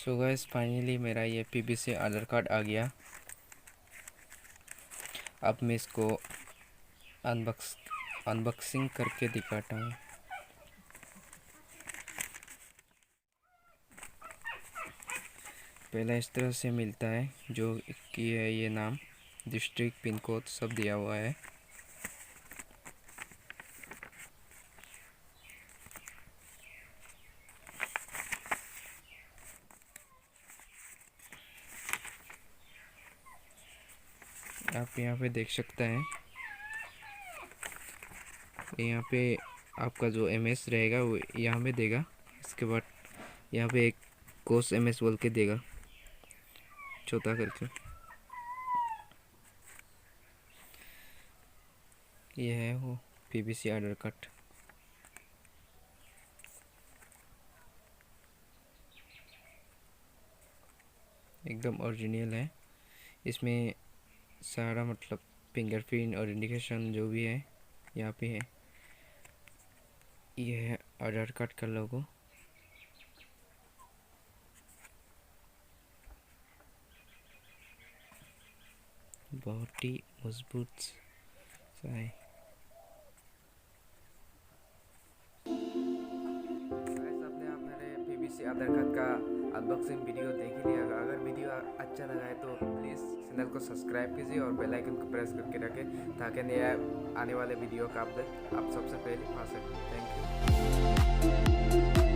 So guys finally मेरा ये PBC आधार card आ गया। अब मैं इसको अनबॉक्सिंग करके दिखाता हूँ। पहला इस तरह से मिलता है, जो कि है ये नाम, डिस्ट्रिक्ट, पिन कोड सब दिया हुआ है। आप यहाँ पे देख सकते हैं, यहाँ पे आपका जो एमएस रहेगा वो यहाँ पे देगा। इसके बाद यहाँ पे एक कोस एमएस बोल के देगा, छोटा करके। ये है वो पीबीसी आधार कार्ड। एकदम ओरिजिनल है। इसमें सारा मतलब फिंगरप्रिंट और इंडिकेशन जो भी है यहाँ पे है। ये है आधार कार्ड का लोगो। बहुत ही मजबूत सा है। आपने आप मेरे पीबीसी आधार कार्ड का अनबॉक्सिंग वीडियो देख ही लिया। अगर वीडियो अच्छा लगा है तो प्लीज़ चैनल को सब्सक्राइब कीजिए और बेल आइकन को प्रेस करके रखें, ताकि नया आने वाले वीडियो का अपडेट आप सबसे पहले पा सकें। Thank you.